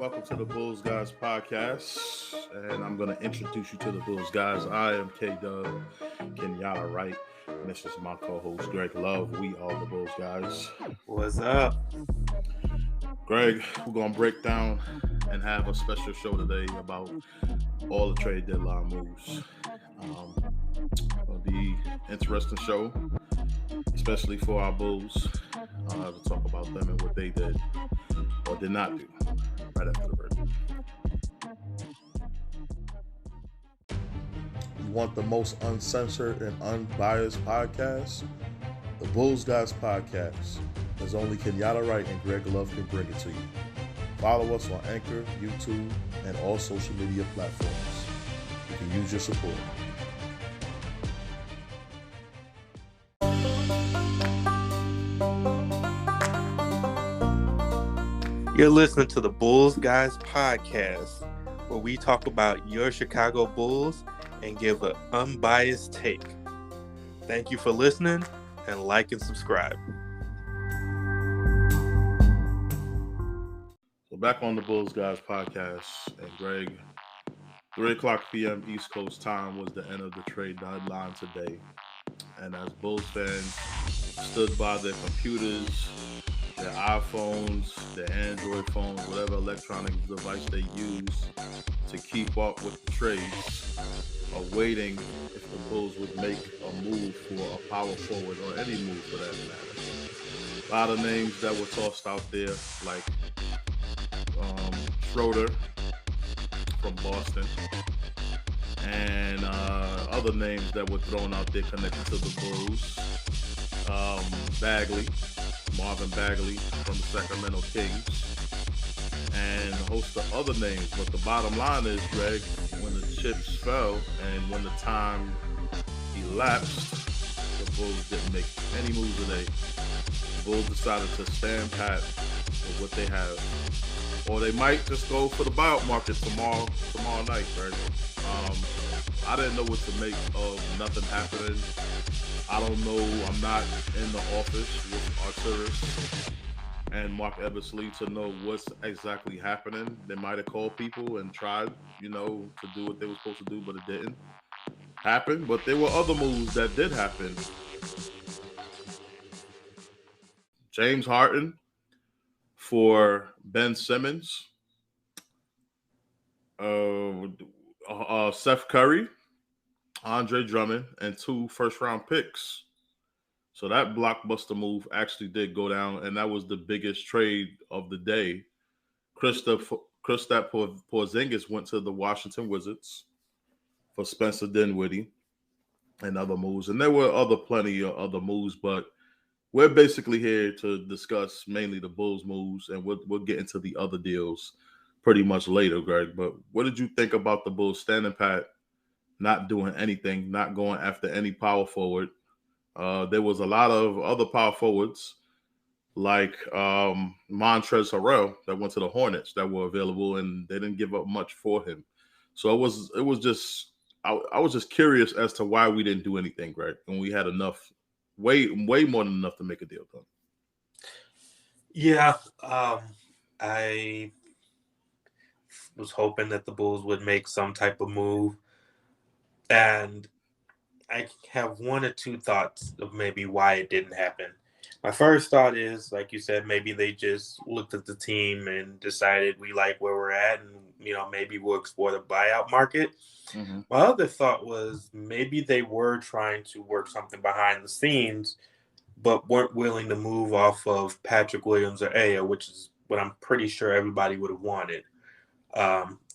Welcome to the Bulls Guys podcast, and I'm going to introduce you to the Bulls Guys. I am K-Dub, Kenyatta Right, and this is my co-host Greg Love. We are the Bulls Guys. What's up? Greg, we're going to break down and have a special show today about all the trade deadline moves. It'll be an interesting show, especially for our Bulls, to talk about them and what they did or did not do right after the break. You want the most uncensored and unbiased podcast? The Bulls Guys podcast. There's only Kenyatta Wright and Greg Love can bring it to you. Follow us on Anchor, YouTube, and all social media platforms. We can use your support. You're listening to the Bulls Guys podcast, where we talk about your Chicago Bulls and give an unbiased take. Thank you for listening, and like and subscribe. So back on the Bulls Guys podcast, and Greg, 3 o'clock p.m. East Coast time was the end of the trade deadline today. And as Bulls fans stood by their computers, their iPhones, their Android phones, whatever electronic device they use to keep up with the trades, awaiting if the Bulls would make a move for a power forward or any move for that matter. A lot of names that were tossed out there, like Schroeder from Boston, and other names that were thrown out there connected to the Bulls. Marvin Bagley from the Sacramento Kings, and a host of other names. But the bottom line is, Greg, when the chips fell and when the time elapsed, the Bulls didn't make any moves today. The Bulls decided to stand pat with what they have. Or they might just go for the buyout market tomorrow night, Greg. I didn't know what to make of nothing happening. I don't know. I'm not in the office with Arturis and Mark Eversley to know what's exactly happening. They might have called people and tried, to do what they were supposed to do, but it didn't happen. But there were other moves that did happen. James Harden for Ben Simmons. Seth Curry, Andre Drummond, and 2 first-round picks. So that blockbuster move actually did go down, and that was the biggest trade of the day. Kristaps Porzingis went to the Washington Wizards for Spencer Dinwiddie and other moves. And there were plenty of other moves, but we're basically here to discuss mainly the Bulls moves, and we'll get into the other deals pretty much later, Greg. But what did you think about the Bulls standing pat, not doing anything, not going after any power forward? There was a lot of other power forwards like Montrezl Harrell that went to the Hornets that were available, and they didn't give up much for him. So it was just I was just curious as to why we didn't do anything, Greg, when we had enough, way more than enough to make a deal done. Yeah, I was hoping that the Bulls would make some type of move, and I have one or two thoughts of maybe why it didn't happen. My first thought is, like you said, maybe they just looked at the team and decided we like where we're at, and maybe we'll explore the buyout market. Mm-hmm. My other thought was maybe they were trying to work something behind the scenes, but weren't willing to move off of Patrick Williams or Aya, which is what I'm pretty sure everybody would have wanted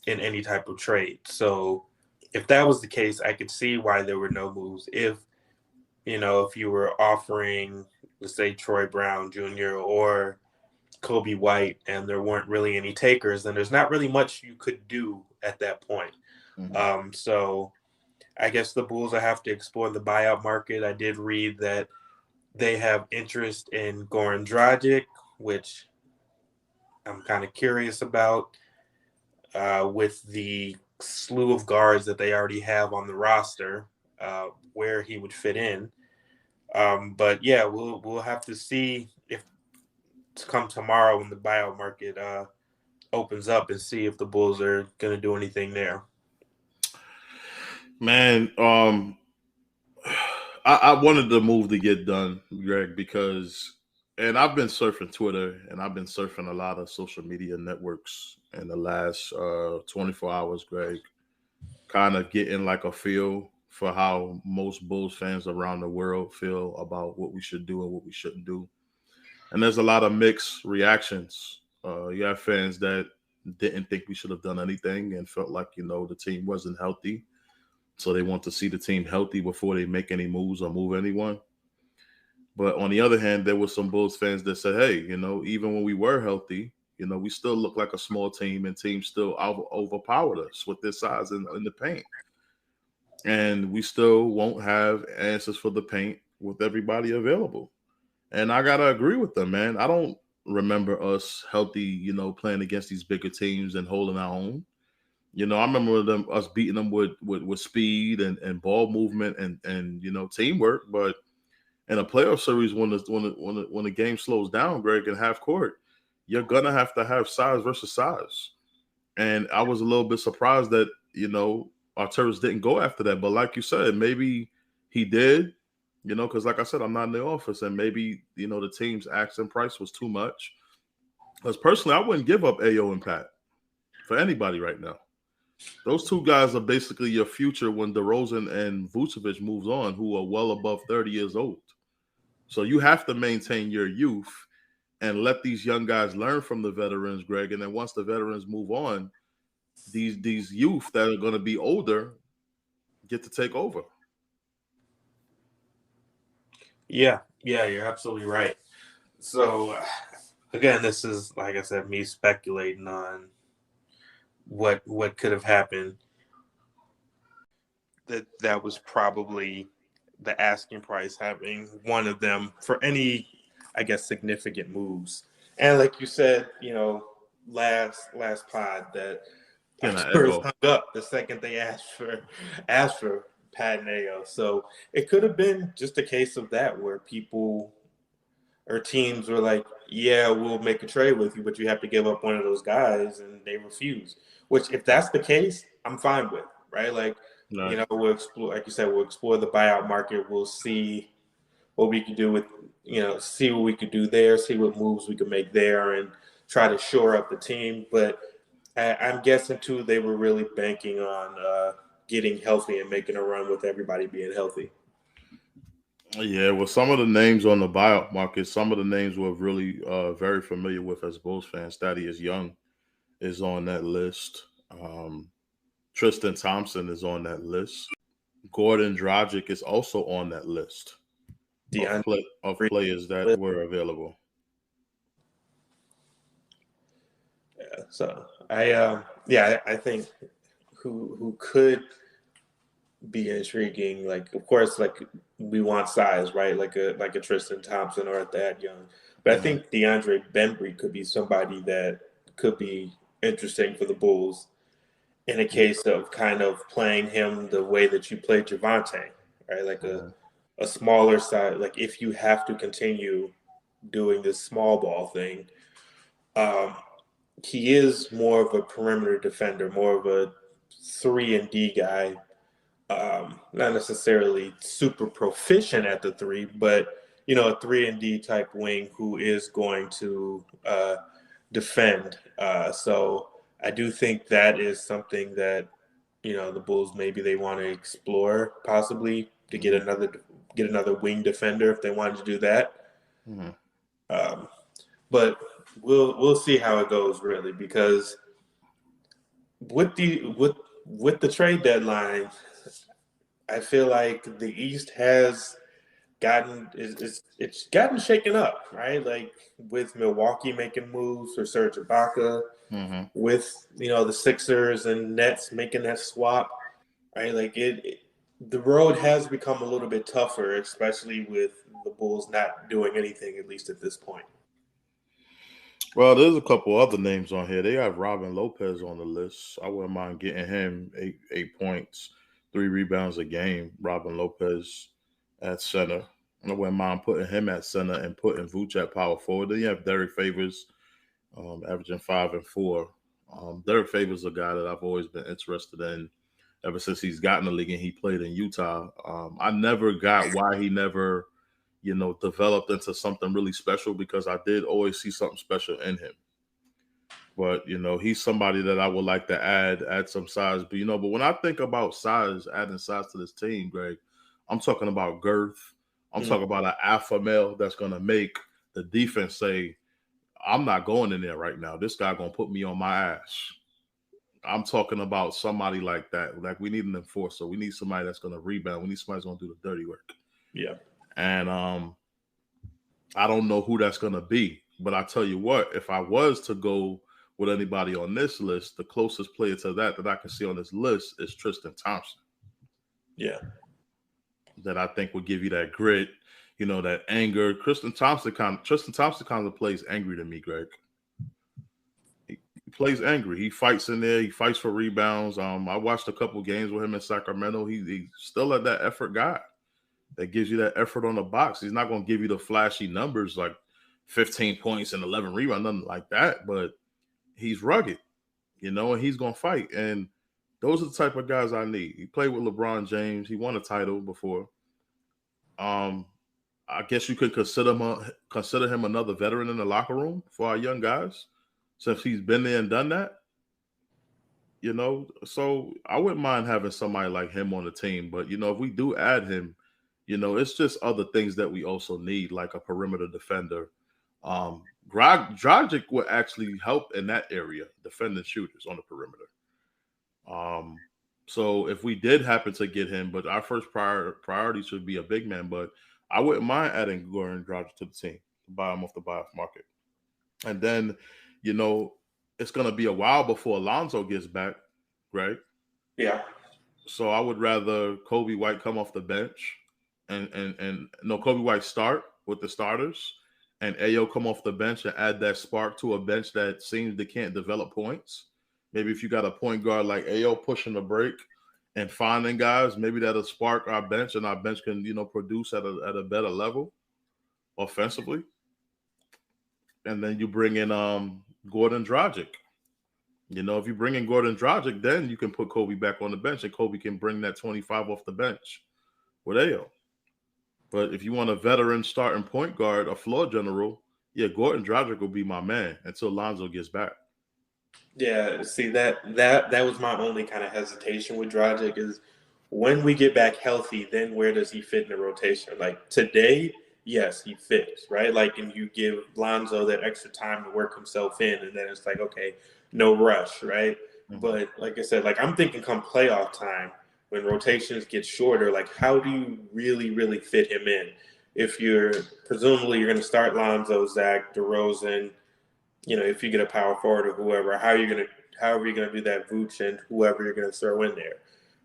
in any type of trade. So if that was the case, I could see why there were no moves. If you were offering, let's say, Troy Brown Jr. or Kobe White, and there weren't really any takers, then there's not really much you could do at that point. Mm-hmm. So I guess the Bulls will have to explore the buyout market. I did read that they have interest in Goran Dragic, which I'm kind of curious about with the slew of guards that they already have on the roster, where he would fit in. But yeah, we'll have to see if to come tomorrow when the buyout market opens up and see if the Bulls are going to do anything there. Man, I wanted the move to get done, Greg, because, and I've been surfing Twitter and I've been surfing a lot of social media networks in the last 24 hours, Greg, kind of getting like a feel for how most Bulls fans around the world feel about what we should do and what we shouldn't do. And there's a lot of mixed reactions. You have fans that didn't think we should have done anything and felt like, the team wasn't healthy. So they want to see the team healthy before they make any moves or move anyone. But on the other hand, there were some Bulls fans that said, hey, even when we were healthy, we still look like a small team and teams still overpowered us with their size in the paint. And we still won't have answers for the paint with everybody available. And I got to agree with them, man. I don't remember us healthy, playing against these bigger teams and holding our own. I remember us beating them with speed and ball movement and teamwork. But in a playoff series, when the game slows down, Greg, in half court, you're gonna have to have size versus size. And I was a little bit surprised that Arturas didn't go after that. But like you said, maybe he did. Because like I said, I'm not in the office, and maybe the team's asking price was too much. Because personally, I wouldn't give up Ayo and Pat for anybody right now. Those two guys are basically your future when DeRozan and Vucevic moves on, who are well above 30 years old. So you have to maintain your youth and let these young guys learn from the veterans, Greg. And then once the veterans move on, these youth that are going to be older get to take over. Yeah, you're absolutely right. So again, this is, like I said, me speculating on what could have happened. That was probably the asking price, having one of them for any, I guess, significant moves. And like you said, last pod, that Arturas hung up the second they asked for Pat and Ayo. So it could have been just a case of that, where people or teams were like, yeah, we'll make a trade with you, but you have to give up one of those guys, and they refuse. Which, if that's the case, I'm fine with, right? Like, right. We'll explore, like you said, we'll explore the buyout market. We'll see what we can do with, see what we could do there, see what moves we could make there, and try to shore up the team. But I'm guessing too, they were really banking on getting healthy and making a run with everybody being healthy. Yeah, well, some of the names on the buyout market, some of the names we're really very familiar with as Bulls fans. Thaddeus Young is on that list. Tristan Thompson is on that list. Gordon Dragic is also on that list of players that were available. Yeah, so I think who could be intriguing. Like, of course, like, we want size, right? Like a Tristan Thompson or a Thad Young. But I think DeAndre Bembry could be somebody that could be interesting for the Bulls in a case of kind of playing him the way that you played Javante, right? Like a smaller side. Like, if you have to continue doing this small ball thing, he is more of a perimeter defender, more of a 3-and-D guy. Not necessarily super proficient at the three, but a 3-and-D type wing who is going to defend. So I do think that is something that the Bulls, maybe they want to explore, possibly to get another wing defender if they wanted to do that. But we'll see how it goes, really, because with the trade deadline, I feel like the East has it's gotten shaken up, right? Like, with Milwaukee making moves for Serge Ibaka, with the Sixers and Nets making that swap, right? Like, the road has become a little bit tougher, especially with the Bulls not doing anything, at least at this point. Well, there's a couple other names on here. They have Robin Lopez on the list. I wouldn't mind getting him 8 points, 3 rebounds a game. Robin Lopez at center. I wouldn't mind putting him at center and putting Vooch at power forward. Then you have Derek Favors, averaging 5 and 4. Derek Favors a guy that I've always been interested in ever since he's gotten the league and he played in Utah. I never got why he never, developed into something really special because I did always see something special in him. But he's somebody that I would like to add some size. But but when I think about size, adding size to this team, Greg, I'm talking about girth. I'm Mm. talking about an alpha male that's gonna make the defense say, I'm not going in there right now. This guy gonna put me on my ass. I'm talking about somebody like that. Like we need an enforcer. We need somebody that's gonna rebound. We need somebody that's gonna do the dirty work. Yeah. And I don't know who that's gonna be. But I tell you what, if I was to go with anybody on this list, the closest player to that I can see on this list is Tristan Thompson. Yeah. That I think would give you that grit, that anger. Tristan Thompson kind of plays angry to me, Greg. He plays angry. He fights in there. He fights for rebounds. I watched a couple games with him in Sacramento. He's still at that effort guy that gives you that effort on the box. He's not going to give you the flashy numbers like 15 points and 11 rebounds, nothing like that. But he's rugged, and he's going to fight. And those are the type of guys I need. He played with LeBron James. He won a title before. I guess you could consider him another veteran in the locker room for our young guys, since he's been there and done that. So I wouldn't mind having somebody like him on the team. But if we do add him, it's just other things that we also need, like a perimeter defender. Dragic would actually help in that area, defending shooters on the perimeter. So if we did happen to get him, but our first priority should be a big man. But I wouldn't mind adding Goran Dragic to the team to buy him off the buyoff market. And then, it's going to be a while before Alonzo gets back, right? Yeah. So I would rather Kobe White come off the bench and no, Kobe White start with the starters and Ayo come off the bench and add that spark to a bench that seems they can't develop points. Maybe if you got a point guard like Ayo pushing the break and finding guys, maybe that'll spark our bench and our bench can, produce at a better level offensively. And then you bring in Gordon Dragic. If you bring in Gordon Dragic, then you can put Kobe back on the bench and Kobe can bring that 25 off the bench with Ayo. But if you want a veteran starting point guard, a floor general, yeah, Gordon Dragic will be my man until Lonzo gets back. Yeah, see that was my only kind of hesitation with Dragic is when we get back healthy, then where does he fit in the rotation? Like today, yes, he fits, right? Like, and you give Lonzo that extra time to work himself in, and then it's like, okay, no rush, right? Mhm. But like I said, like I'm thinking come playoff time, when rotations get shorter, like how do you really, really fit him in? If you're presumably you're going to start Lonzo, Zach, DeRozan, if you get a power forward or whoever, however you're gonna do that, Vooch and whoever you're gonna throw in there,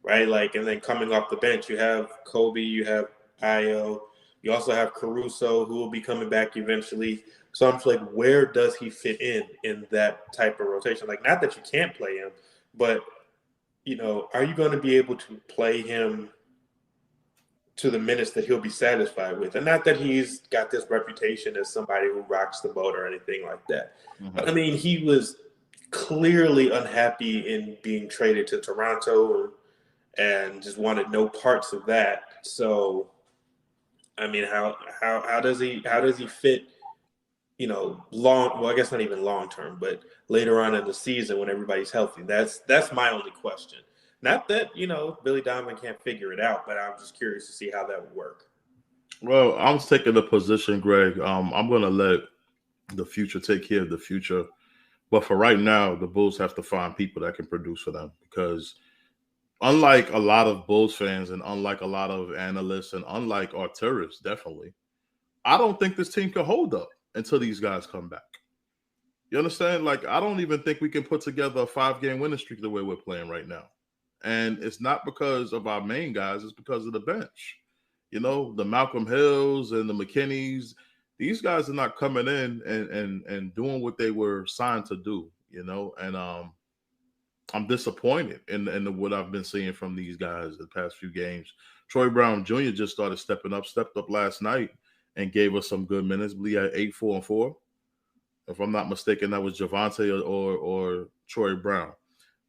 right? Like, and then coming off the bench, you have Kobe, you have Ayo, you also have Caruso, who will be coming back eventually. So I'm just like, where does he fit in that type of rotation? Like, not that you can't play him, but are you going to be able to play him to the minutes that he'll be satisfied with? And not that he's got this reputation as somebody who rocks the boat or anything like that. Mhm. But I mean, he was clearly unhappy in being traded to Toronto and just wanted no parts of that. So, I mean, how does he fit? Well, I guess not even long term, but later on in the season when everybody's healthy. That's my only question. Not that Billy Donovan can't figure it out, but I'm just curious to see how that would work. Well, I'm taking the position, Greg. I'm going to let the future take care of the future. But for right now, the Bulls have to find people that can produce for them because unlike a lot of Bulls fans and unlike a lot of analysts and unlike Arturis, definitely, I don't think this team can hold up until these guys come back. You understand? Like, I don't even think we can put together a 5-game winning streak the way we're playing right now. And it's not because of our main guys, it's because of the bench. The Malcolm Hills and the McKinneys, these guys are not coming in and doing what they were signed to do, and I'm disappointed in what I've been seeing from these guys the past few games. Troy Brown Jr. just stepped up last night and gave us some good minutes. He had 8, 4, and 4. If I'm not mistaken, that was Javante or Troy Brown.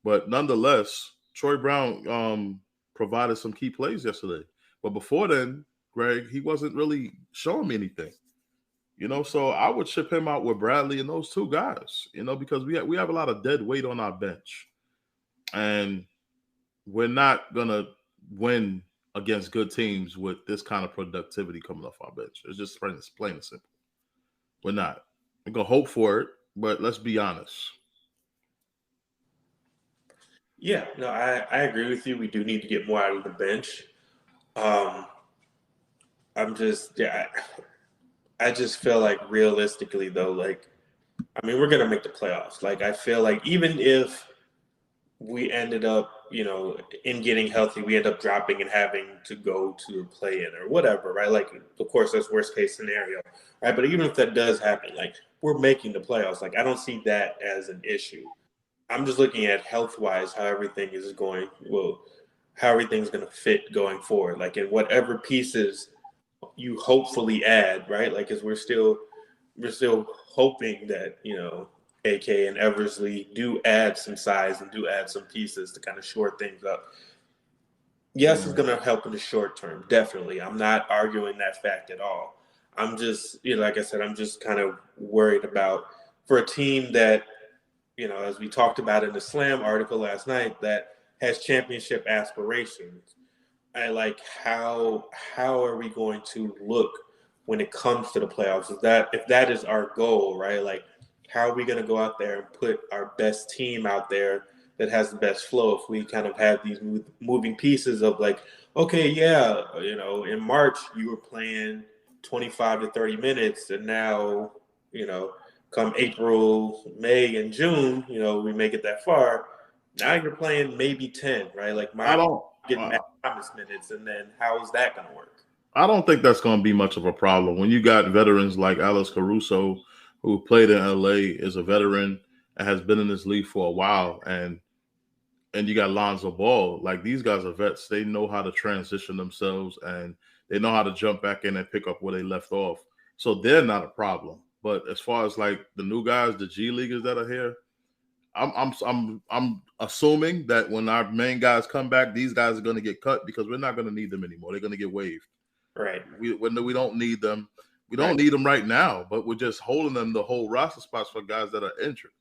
But nonetheless, Troy Brown provided some key plays yesterday. But before then, Greg, he wasn't really showing me anything. So I would ship him out with Bradley and those two guys. Because we have a lot of dead weight on our bench, and we're not gonna win against good teams with this kind of productivity coming off our bench. It's just plain and simple. We're not. We're gonna hope for it, but let's be honest. Yeah, no, I agree with you. We do need to get more out of the bench. I'm just, yeah, I just feel like realistically though, like, I mean, we're gonna make the playoffs. Like, I feel like even if we ended up, in getting healthy, we end up dropping and having to go to a play-in or whatever, right? Like, of course, that's worst case scenario, right? But even if that does happen, like, we're making the playoffs. Like, I don't see that as an issue. I'm just looking at health-wise how everything is going. Well, how everything's going to fit going forward. Like, in whatever pieces you hopefully add, right? Like, because we're still hoping that AK and Eversley do add some size and do add some pieces to kind of shore things up. Yes, it's going to help in the short term, definitely. I'm not arguing that fact at all. I'm just, like I said, I'm just kind of worried about for a team that, as we talked about in the Slam article last night, that has championship aspirations. I like how are we going to look when it comes to the playoffs? If that is our goal, right? Like, how are we going to go out there and put our best team out there that has the best flow? If we kind of have these moving pieces of like, okay, yeah, in March you were playing 25 to 30 minutes, and now, come April, May, and June, we make it that far. Now you're playing maybe 10, right? Like I my don't. getting Matt Thomas minutes, and then how is that going to work? I don't think that's going to be much of a problem when you got veterans like Alex Caruso, who played in LA, is a veteran and has been in this league for a while, and you got Lonzo Ball. Like, these guys are vets. They know how to transition themselves, and they know how to jump back in and pick up where they left off. So they're not a problem. But as far as like the new guys, the G leaguers that are here, I'm assuming that when our main guys come back, these guys are going to get cut because we're not going to need them anymore. They're going to get waived. Right. We don't need them. We don't Right. need them right now, but we're just holding them the whole roster spots for guys that are injured.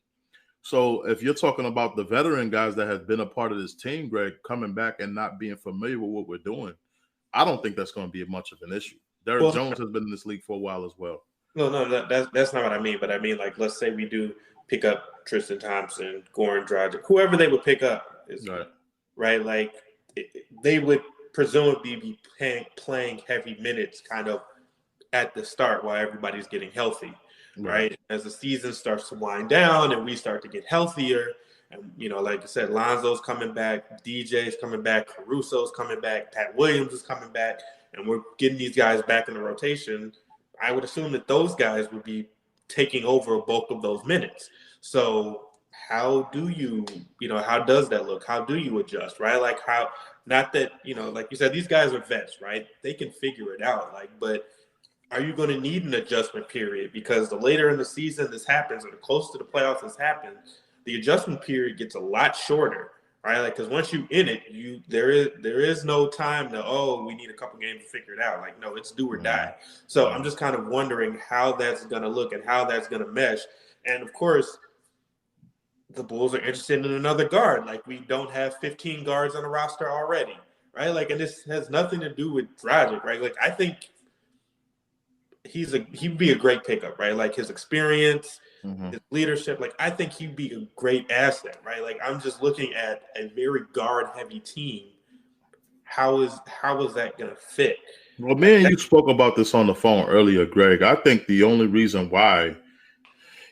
So if you're talking about the veteran guys that have been a part of this team, Greg, coming back and not being familiar with what we're doing, I don't think that's going to be much of an issue. Derrick Jones has been in this league for a while as well. No, that's not what I mean. But I mean, like, let's say we do pick up Tristan Thompson, Goran Dragic, whoever they would pick up, right? Like, they would presumably be playing heavy minutes kind of at the start while everybody's getting healthy, right? As the season starts to wind down and we start to get healthier, and like I said, Lonzo's coming back, DJ's coming back, Caruso's coming back, Pat Williams is coming back, and we're getting these guys back in the rotation. I would assume that those guys would be taking over a bulk of those minutes. So how do you, how does that look? How do you adjust, right? Like, how, not that, like you said, these guys are vets, right? They can figure it out. Like, but are you going to need an adjustment period? Because the later in the season this happens, or the closer to the playoffs this happens, the adjustment period gets a lot shorter, right? Like, because once you in it, there is no time to, we need a couple games to figure it out. Like, no, it's do or die. So I'm just kind of wondering how that's going to look and how that's going to mesh. And of course, the Bulls are interested in another guard. Like, we don't have 15 guards on the roster already, right? Like, and this has nothing to do with Dragic, right? Like, I think he'd be a great pickup, right? Like, his experience, his leadership, like, I think he'd be a great asset, right? Like, I'm just looking at a very guard heavy team. How is that going to fit? Well, me and you spoke about this on the phone earlier, Greg. I think the only reason why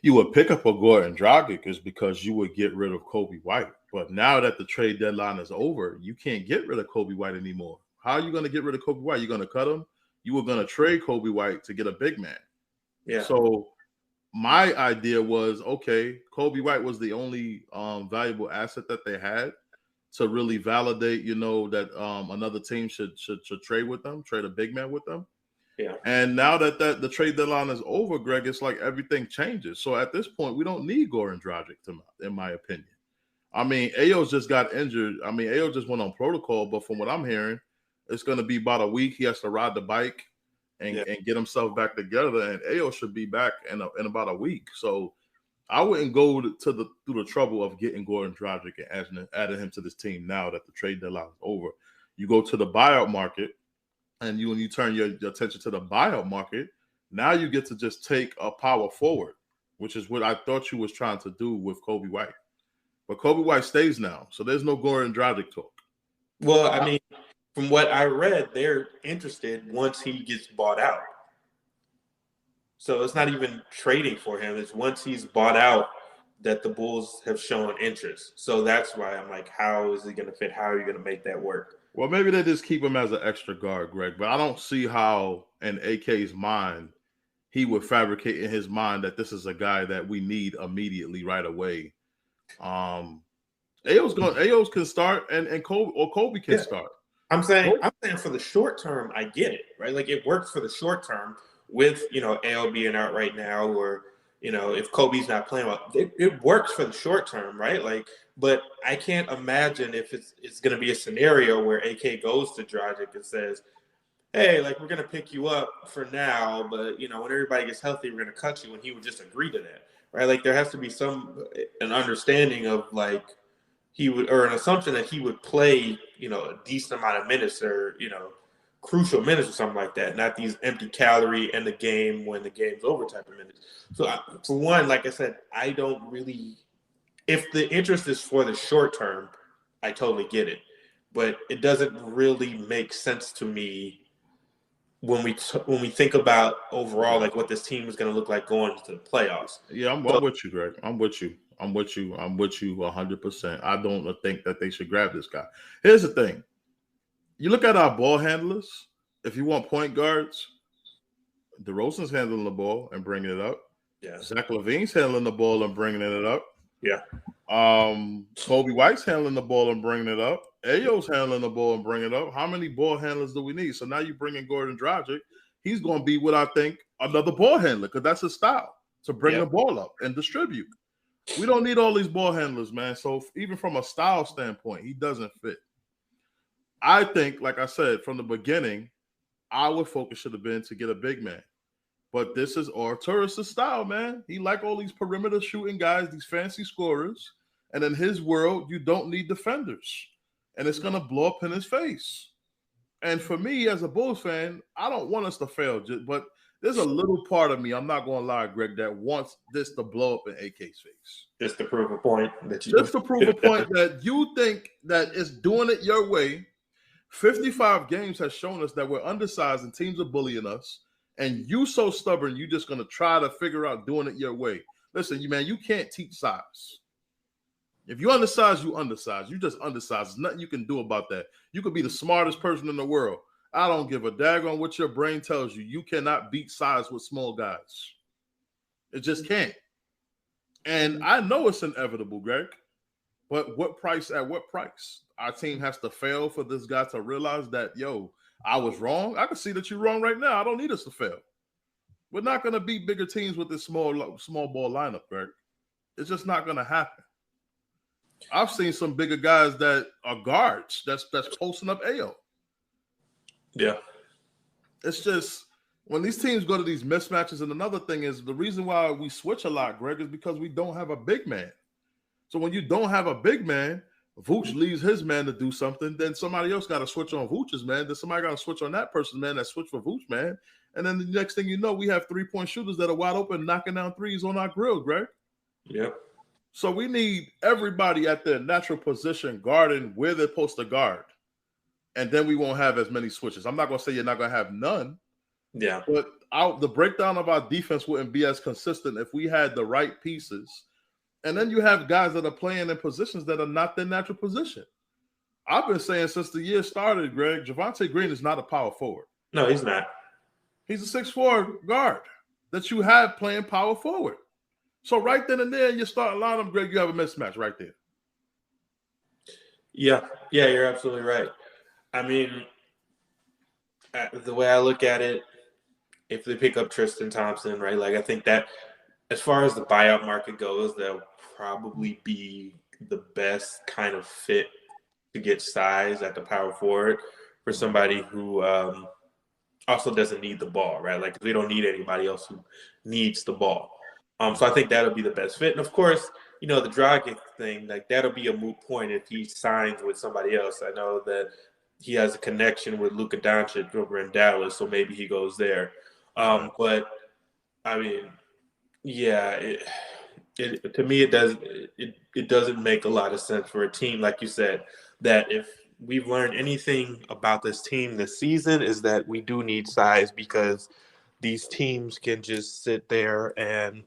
you would pick up a Goran Dragic is because you would get rid of Kobe White. But now that the trade deadline is over, you can't get rid of Kobe White anymore. How are you going to get rid of Kobe White? You're going to cut him? You were going to trade Kobe White to get a big man. Yeah. So my idea was, okay, Kobe White was the only valuable asset that they had to really validate, that another team should trade with them, trade a big man with them. Yeah. And now that the trade deadline is over, Greg, it's like everything changes. So at this point, we don't need Goran Dragic, in my opinion. I mean, Ayo's just got injured. I mean, Ayo just went on protocol, but from what I'm hearing, it's going to be about a week. He has to ride the bike and get himself back together, and Ayo should be back in about a week. So I wouldn't go through the trouble of getting Gordon Dragic and adding him to this team now that the trade deadline is over. You go to the buyout market, and when you turn your attention to the buyout market, now you get to just take a power forward, which is what I thought you was trying to do with Kobe White. But Kobe White stays now, so there's no Gordon Dragic talk. Well, I mean, from what I read, they're interested once he gets bought out. So it's not even trading for him. It's once he's bought out that the Bulls have shown interest. So that's why I'm like, how is it going to fit? How are you going to make that work? Well, maybe they just keep him as an extra guard, Greg. But I don't see how, in AK's mind, he would fabricate in his mind that this is a guy that we need immediately, right away. Ayo's can start, and Kobe can start. I'm saying for the short term, I get it, right? Like it works for the short term with Ayo being out right now, or if Kobe's not playing well, it works for the short term, right? Like, but I can't imagine if it's going to be a scenario where AK goes to Dragic and says, hey, like we're going to pick you up for now, but when everybody gets healthy, we're going to cut you, and he would just agree to that, right? Like there has to be an understanding of like he would, or an assumption that he would play, a decent amount of minutes, or crucial minutes or something like that, not these empty calorie and the game when the game's over type of minutes. So for one, like I said, I don't really, if the interest is for the short term, I totally get it, but it doesn't really make sense to me when we think about overall like what this team is going to look like going into the playoffs. Yeah, I'm with you, Greg. I'm with you 100%. I don't think that they should grab this guy. Here's the thing. You look at our ball handlers. If you want point guards, DeRozan's handling the ball and bringing it up. Yeah. Zach LaVine's handling the ball and bringing it up. Yeah. Kobe White's handling the ball and bringing it up. Ayo's handling the ball and bringing it up. How many ball handlers do we need? So now you bring in Gordon Dragic. He's going to be what I think another ball handler, because that's his style, to bring the ball up and distribute. We don't need all these ball handlers, man. So even from a style standpoint, he doesn't fit. I think, like I said, from the beginning, our focus should have been to get a big man. But this is Arturus' style, man. He like all these perimeter shooting guys, these fancy scorers. And in his world, you don't need defenders. And it's going to blow up in his face. And for me, as a Bulls fan, I don't want us to fail. But there's a little part of me, I'm not going to lie, Greg, that wants this to blow up in AK's face. Just to prove a point. Just to prove a point that you think that it's doing it your way. 55 games has shown us that we're undersized and teams are bullying us. And you so stubborn, you're just going to try to figure out doing it your way. Listen, you can't teach size. If you're undersized, you undersized. You just undersized. There's nothing you can do about that. You could be the smartest person in the world. I don't give a daggone what your brain tells you. You cannot beat size with small guys. It just can't. And I know it's inevitable, Greg. But what price? At what price? Our team has to fail for this guy to realize that, I was wrong. I can see that you're wrong right now. I don't need us to fail. We're not going to beat bigger teams with this small ball lineup, Greg. It's just not going to happen. I've seen some bigger guys that are guards that's posting up Ayo. Yeah. It's just when these teams go to these mismatches, and another thing is the reason why we switch a lot, Greg, is because we don't have a big man. So when you don't have a big man, Vooch leaves his man to do something, then somebody else got to switch on Vooch's man, then somebody got to switch on that person's man that switched for Vooch, man. And then the next thing you know, we have three-point shooters that are wide open, knocking down threes on our grill, Greg. Yep. So we need everybody at their natural position guarding where they're supposed to guard. And then we won't have as many switches. I'm not going to say you're not going to have none. Yeah. But the breakdown of our defense wouldn't be as consistent if we had the right pieces. And then you have guys that are playing in positions that are not their natural position. I've been saying since the year started, Greg, Javonte Green is not a power forward. No, he's not. He's a 6'4" guard that you have playing power forward. So right then and there, you start a lineup, Greg, you have a mismatch right there. Yeah, you're absolutely right. I mean, the way I look at it, if they pick up Tristan Thompson, right, like I think that as far as the buyout market goes, there'll probably be the best kind of fit to get size at the power forward for somebody who also doesn't need the ball, right? Like we don't need anybody else who needs the ball. So I think that'll be the best fit. And of course, the Dragic thing, like that'll be a moot point if he signs with somebody else. I know that he has a connection with Luka Doncic over in Dallas, so maybe he goes there. But I mean, yeah, to me it doesn't make a lot of sense for a team like you said that if we've learned anything about this team this season is that we do need size because these teams can just sit there and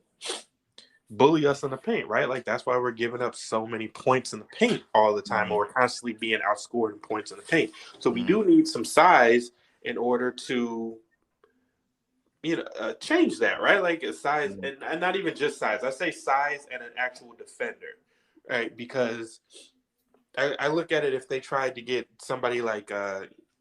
bully us in the paint, right? Like that's why we're giving up so many points in the paint all the time, or we're constantly being outscored in points in the paint. So we do need some size in order to change that, right? Like a size, and not even just size. I say size and an actual defender, right? Because I look at it if they tried to get somebody like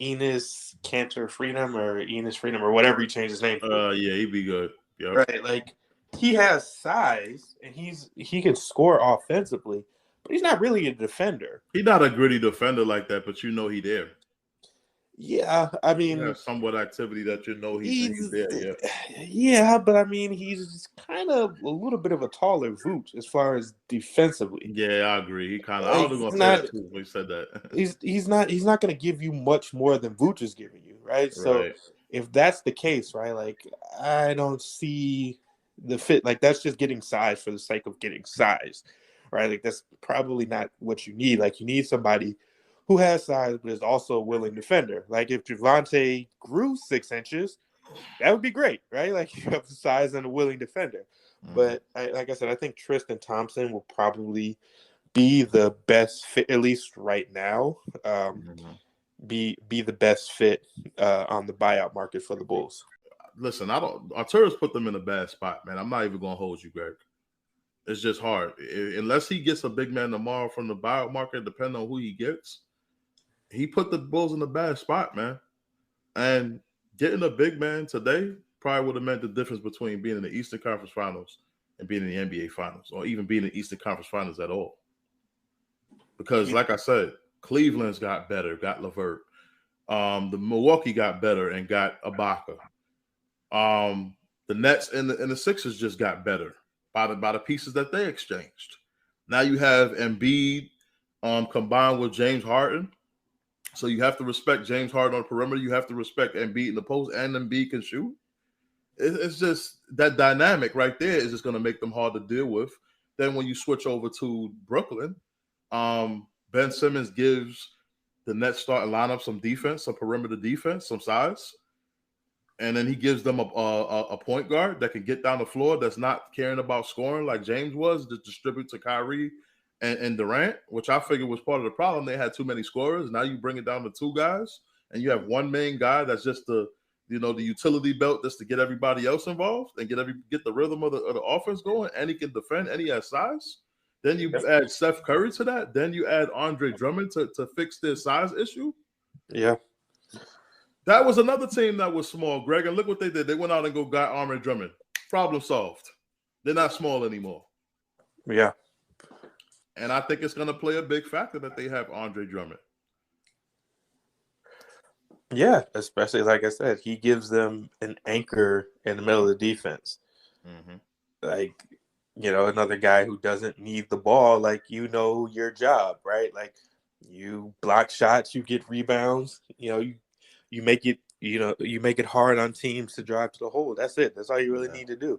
Enes Cantor Freedom or Enes Freedom or whatever he changed his name. Yeah, he'd be good. Yep. Right, like he has size and he can score offensively, but he's not really a defender. He's not a gritty defender like that, but he there. Yeah, I mean, somewhat activity that he's there. Yeah, but I mean, he's kind of a little bit of a taller Vooch as far as defensively. Yeah, I agree. He kind of. I was going to say that too when he said that. He's not going to give you much more than Vooch is giving you, right? So if that's the case, right, like I don't see the fit. Like that's just getting size for the sake of getting size, right? Like that's probably not what you need. Like you need somebody who has size but is also a willing defender. Like if Javonte grew 6 inches, that would be great, right? Like you have the size and a willing defender. But like I said, I think Tristan Thompson will probably be the best fit, at least right now. Be the best fit on the buyout market for the Bulls. Listen, Arturo's put them in a bad spot, man. I'm not even gonna hold you, Greg. It's just hard. Unless he gets a big man tomorrow from the buyout market, depending on who he gets. He put the Bulls in a bad spot, man. And getting a big man today probably would have meant the difference between being in the Eastern Conference Finals and being in the NBA Finals, or even being in the Eastern Conference Finals at all. Because, like I said, Cleveland's got better, got LeVert. The Milwaukee got better and got Ibaka. The Nets and the Sixers just got better by the pieces that they exchanged. Now you have Embiid combined with James Harden. So you have to respect James Harden on the perimeter. You have to respect Embiid in the post, and Embiid can shoot. It's just that dynamic right there is just going to make them hard to deal with. Then when you switch over to Brooklyn, Ben Simmons gives the Nets starting lineup some defense, some perimeter defense, some size. And then he gives them a point guard that can get down the floor that's not caring about scoring like James was, to distribute to Kyrie and Durant, which I figured was part of the problem. They had too many scorers. Now you bring it down to 2 guys, and you have one main guy that's just the utility belt just to get everybody else involved and get the rhythm of the offense going, and he can defend, and he has size. Then you add Steph Curry to that. Then you add Andre Drummond to fix their size issue. Yeah. That was another team that was small, Greg, and look what they did. They went out and got Andre Drummond. Problem solved. They're not small anymore. Yeah. And I think it's going to play a big factor that they have Andre Drummond. Yeah, especially like I said, he gives them an anchor in the middle of the defense. Like, another guy who doesn't need the ball, like your job, right? Like you block shots, you get rebounds, you make it, you make it hard on teams to drive to the hole. That's it. That's all you really need to do.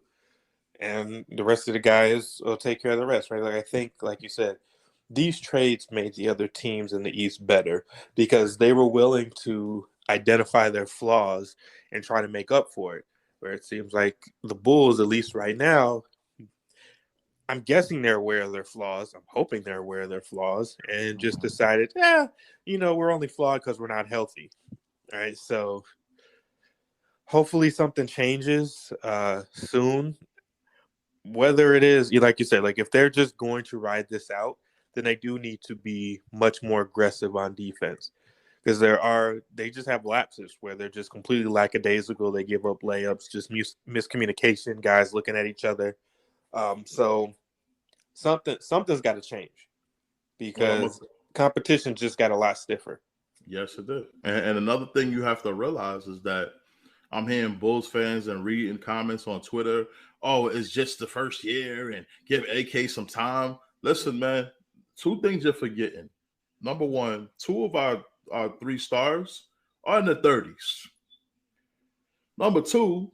And the rest of the guys will take care of the rest, right? Like I think, like you said, these trades made the other teams in the East better because they were willing to identify their flaws and try to make up for it. Where it seems like the Bulls, at least right now, I'm guessing they're aware of their flaws. I'm hoping they're aware of their flaws and just decided, we're only flawed because we're not healthy. All right, so hopefully something changes soon. Whether it is, like you said, like if they're just going to ride this out, then they do need to be much more aggressive on defense because they just have lapses where they're just completely lackadaisical. They give up layups, just miscommunication, guys looking at each other. So something's got to change. because competition just got a lot stiffer. Yes, it did. And another thing you have to realize is that I'm hearing Bulls fans and reading comments on Twitter. Oh, it's just the first year and give AK some time. Listen, man, two things you're forgetting. Number one, two of our 3 stars are in the 30s. Number two,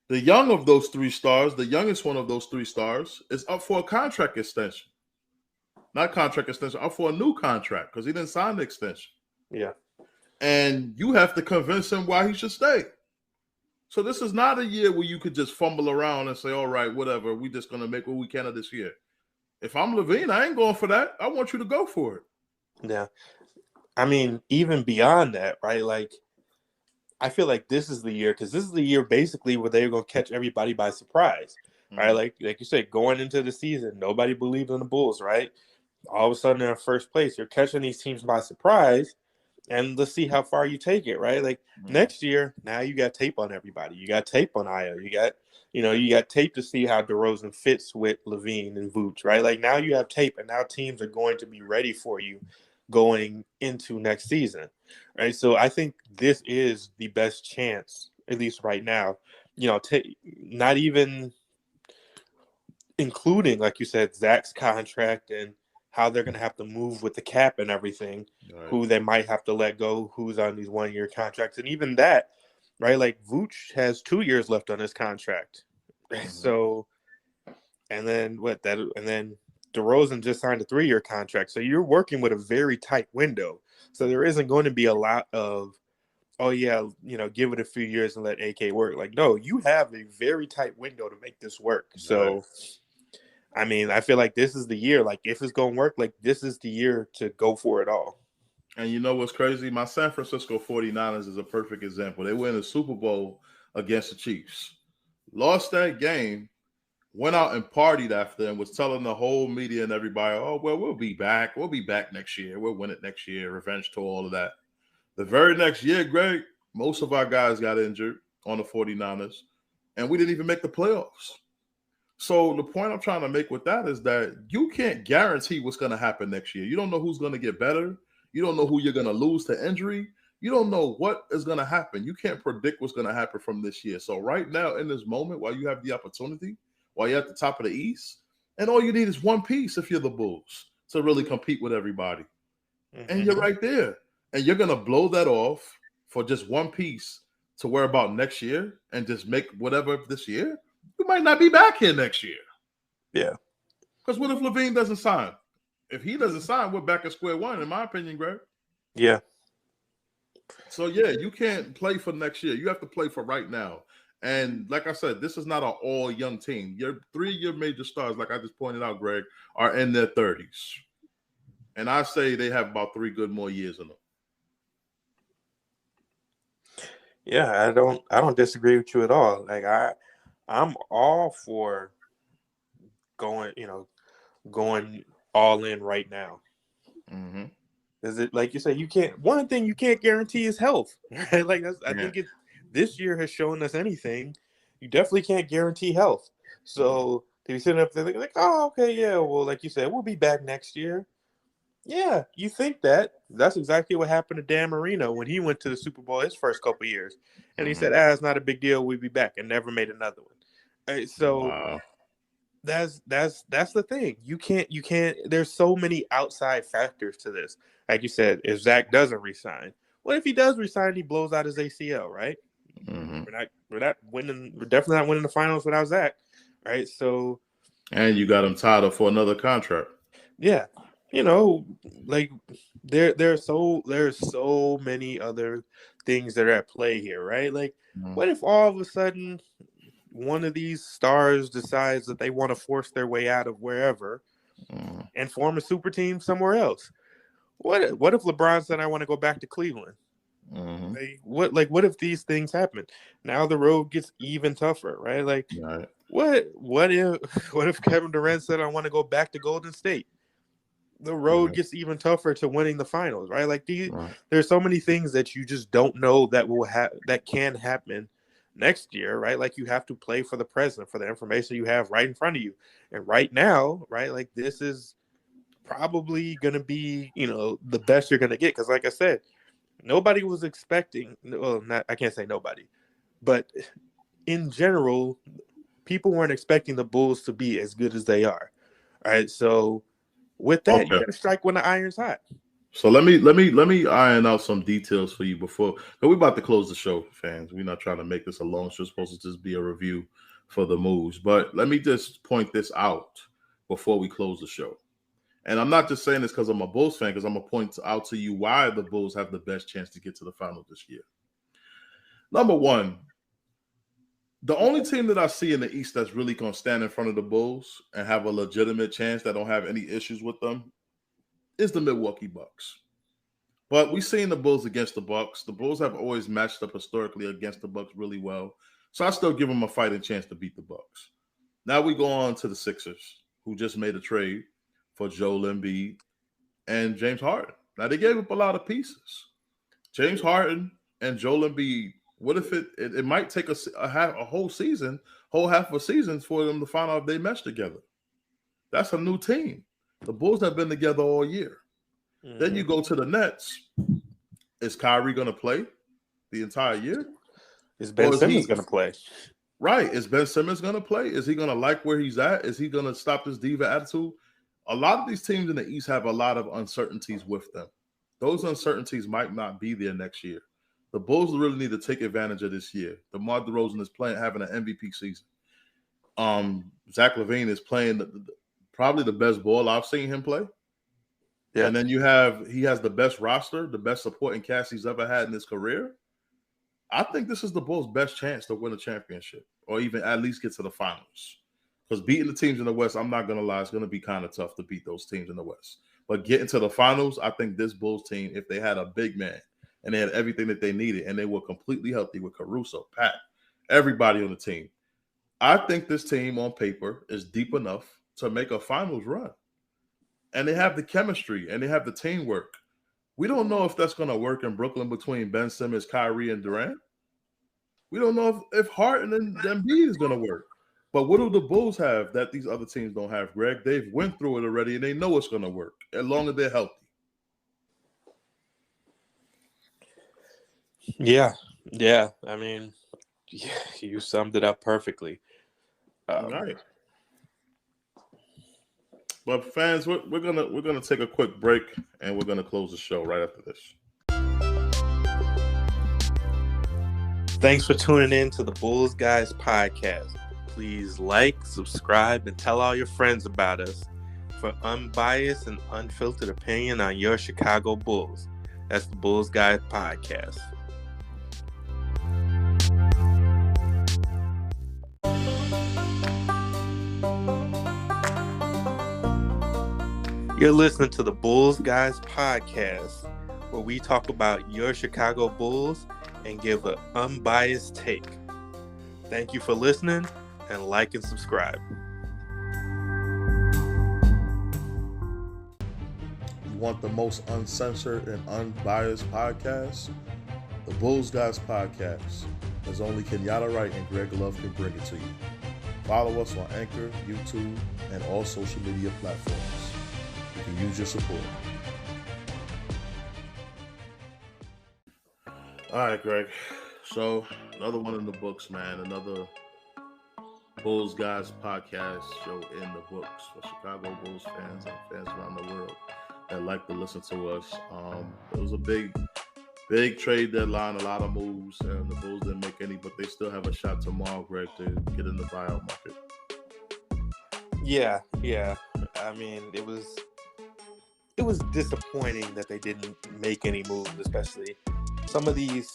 the young of those 3 stars, the youngest one of those 3 stars, is up for a contract extension. Not contract extension, up for a new contract because he didn't sign the extension. Yeah. And you have to convince him why he should stay. So this is not a year where you could just fumble around and say, all right, whatever, we're just going to make what we can of this year. If I'm Levine, I ain't going for that. I want you to go for it. Yeah. I mean, even beyond that, right? Like, I feel like this is the year, because this is the year basically where they're going to catch everybody by surprise, right? Like you said, going into the season, nobody believed in the Bulls, right? All of a sudden, they're in first place. You're catching these teams by surprise, and let's see how far you take it, right? Like next year, now you got tape on everybody. You got tape on Io. You got tape to see how DeRozan fits with Levine and Vooch, right? Like now you have tape, and now teams are going to be ready for you going into next season, right? So I think this is the best chance, at least right now, not even including, like you said, Zach's contract and how they're going to have to move with the cap and everything, right, who they might have to let go, who's on these 1-year contracts. And even that, right, like Vooch has 2 years left on his contract. So, and then DeRozan just signed a 3-year contract. So you're working with a very tight window. So there isn't going to be a lot of, oh, yeah, give it a few years and let AK work. Like, no, you have a very tight window to make this work. So, I mean, I feel like this is the year. Like, if it's going to work, like, this is the year to go for it all. And you know what's crazy? My San Francisco 49ers is a perfect example. They win the Super Bowl against the Chiefs. Lost that game. Went out and partied after and was telling the whole media and everybody, oh, well, we'll be back. We'll be back next year. We'll win it next year. Revenge tour, all of that. The very next year, Greg, most of our guys got injured on the 49ers, and we didn't even make the playoffs. So the point I'm trying to make with that is that you can't guarantee what's going to happen next year. You don't know who's going to get better. You don't know who you're going to lose to injury. You don't know what is going to happen. You can't predict what's going to happen from this year. So right now, in this moment, while you have the opportunity, while you're at the top of the East, and all you need is one piece if you're the Bulls to really compete with everybody. And you're right there. And you're going to blow that off for just one piece to worry about next year and just make whatever this year. You might not be back here next year. Yeah. Because what if Levine doesn't sign? If he doesn't sign, we're back at square one, in my opinion, Greg. Yeah. So, yeah, you can't play for next year. You have to play for right now. And like I said, this is not an all-young team. Your 3 of your major stars, like I just pointed out, Greg, are in their 30s. And I say they have about 3 good more years in them. Yeah, I don't disagree with you at all. Like I'm all for going all in right now. Is it like you say, one thing you can't guarantee is health, right? Like I think this year has shown us anything. You definitely can't guarantee health. So to be sitting up there like, oh, okay, yeah, well, like you said, we'll be back next year. Yeah, you think that. That's exactly what happened to Dan Marino when he went to the Super Bowl his first couple of years. And he said, it's not a big deal, we'll be back, and never made another one. Right, so that's the thing. You can't there's so many outside factors to this. Like you said, if Zach doesn't resign, what if he does resign, he blows out his ACL, right? We're definitely not winning the finals without Zach, right? So, and you got him tied up for another contract. Yeah, like there's so many other things that are at play here, right? Like, what if all of a sudden one of these stars decides that they want to force their way out of wherever and form a super team somewhere else? What if LeBron said, I want to go back to Cleveland? What if these things happen? Now the road gets even tougher, right? Like, what if Kevin Durant said, I want to go back to Golden State? The road gets even tougher to winning the finals, right? Like there's so many things that you just don't know that can happen next year, right? Like you have to play for the present, for the information you have right in front of you. And right now, right, like this is probably going to be, the best you're going to get. Because like I said, nobody was expecting, well, I can't say nobody, but in general, people weren't expecting the Bulls to be as good as they are. All right. So with that, you Okay. got to strike when the iron's hot. So let me iron out some details for you before. We're about to close the show, fans. We're not trying to make this a long show. It's supposed to just be a review for the moves. But let me just point this out before we close the show. And I'm not just saying this because I'm a Bulls fan, because I'm gonna point out to you why the Bulls have the best chance to get to the final this year. Number one, the only team that I see in the East that's really gonna stand in front of the Bulls and have a legitimate chance that don't have any issues with them is the Milwaukee Bucks. But we've seen the Bulls against the Bucks. The Bulls have always matched up historically against the Bucks really well. So I still give them a fighting chance to beat the Bucks. Now we go on to the Sixers, who just made a trade for Joel Embiid and James Harden. Now they gave up a lot of pieces. James Harden and Joel Embiid. What if it might take a whole season, whole half of a season for them to find out if they mesh together? That's a new team. The Bulls have been together all year. Mm-hmm. Then you go to the Nets. Is Kyrie going to play the entire year? Is Ben Simmons going to play? Right. Is Ben Simmons going to play? Is he going to like where he's at? Is he going to stop this diva attitude? A lot of these teams in the East have a lot of uncertainties with them. Those uncertainties might not be there next year. The Bulls really need to take advantage of this year. DeMar DeRozan is having an MVP season. Zach LaVine is playing probably the best ball I've seen him play. Yeah. And then he has the best roster, the best supporting cast he's ever had in his career. I think this is the Bulls' best chance to win a championship or even at least get to the finals. Because beating the teams in the West, I'm not going to lie, it's going to be kind of tough to beat those teams in the West. But getting to the finals, I think this Bulls team, if they had a big man and they had everything that they needed and they were completely healthy with Caruso, Pat, everybody on the team, I think this team on paper is deep enough to make a finals run. And they have the chemistry and they have the teamwork. We don't know if that's going to work in Brooklyn between Ben Simmons, Kyrie, and Durant. We don't know if Harden and Embiid is going to work. But what do the Bulls have that these other teams don't have, Greg? They've went through it already and they know it's going to work as long as they're healthy. Yeah. I mean, you summed it up perfectly. All right. But fans, we're gonna take a quick break and we're gonna close the show right after this. Thanks for tuning in to the Bulls Guys podcast. Please like, subscribe, and tell all your friends about us for unbiased and unfiltered opinion on your Chicago Bulls. That's the Bulls Guys podcast. You're listening to the Bulls Guys podcast, where we talk about your Chicago Bulls and give an unbiased take. Thank you for listening, and like and subscribe. You want the most uncensored and unbiased podcast? The Bulls Guys podcast. As only Kenyatta and Greg Love can bring it to you. Follow us on Anchor, YouTube, and all social media platforms. You can use your support. All right, Greg. So another one in the books, man. Another Bulls Guys podcast show in the books for Chicago Bulls fans and fans around the world that like to listen to us. It was a big trade deadline, a lot of moves, and the Bulls didn't make any, but they still have a shot tomorrow, Greg, to get in the buyout market. Yeah. I mean, it was disappointing that they didn't make any moves, especially some of these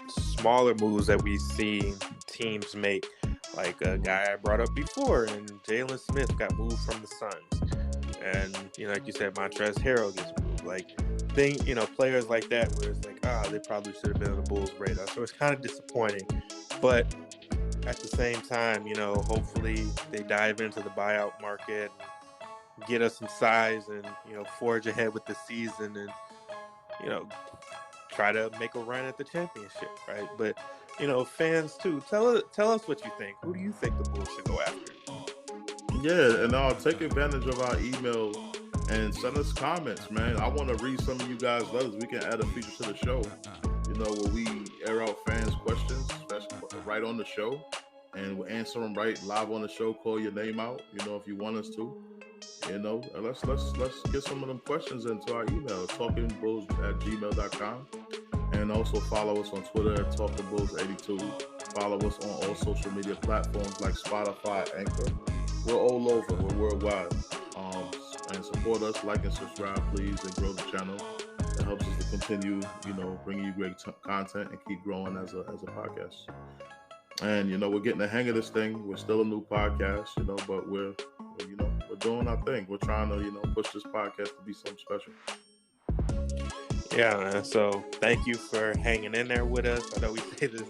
smaller moves that we've seen teams make, like a guy I brought up before, and Jalen Smith got moved from the Suns. And, like you said, Montrezl Harrell gets moved. Like, players like that where it's like, they probably should have been on the Bulls' radar. So it's kind of disappointing. But at the same time, hopefully they dive into the buyout market, get us some size, and, forge ahead with the season and, try to make a run at the championship, right? But, fans too, tell us what you think. Who do you think the Bulls should go after? Yeah, and I'll take advantage of our email And send us comments, man. I want to read some of you guys' letters. We can add a feature to the show, where we air out fans' questions, right on the show, and we'll answer them right live on the show. Call your name out, if you want us to. Let's get some of them questions into our email, talkingbulls@gmail.com. And also follow us on Twitter at talkingbulls82. Follow us on all social media platforms like Spotify, Anchor. We're all over. We're worldwide. And support us, like and subscribe, please, and grow the channel. It helps us to continue, bringing you great content and keep growing as a podcast. And we're getting the hang of this thing. We're still a new podcast, but we're doing our thing. We're trying to, push this podcast to be something special. Yeah, man. So thank you for hanging in there with us. I know we say this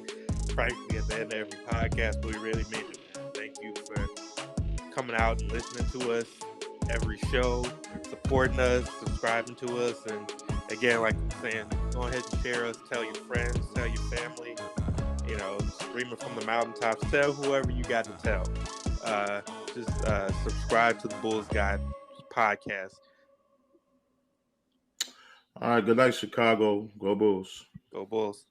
practically at the end of every podcast, but we really mean it, man. Thank you for coming out and listening to us every show, supporting us, subscribing to us, and again, like I'm saying, go ahead and share us, tell your friends, tell your family, screaming from the mountaintops, tell whoever you got to tell. Just subscribe to the Bulls Guide podcast. All right, good night, Chicago. Go Bulls. Go Bulls.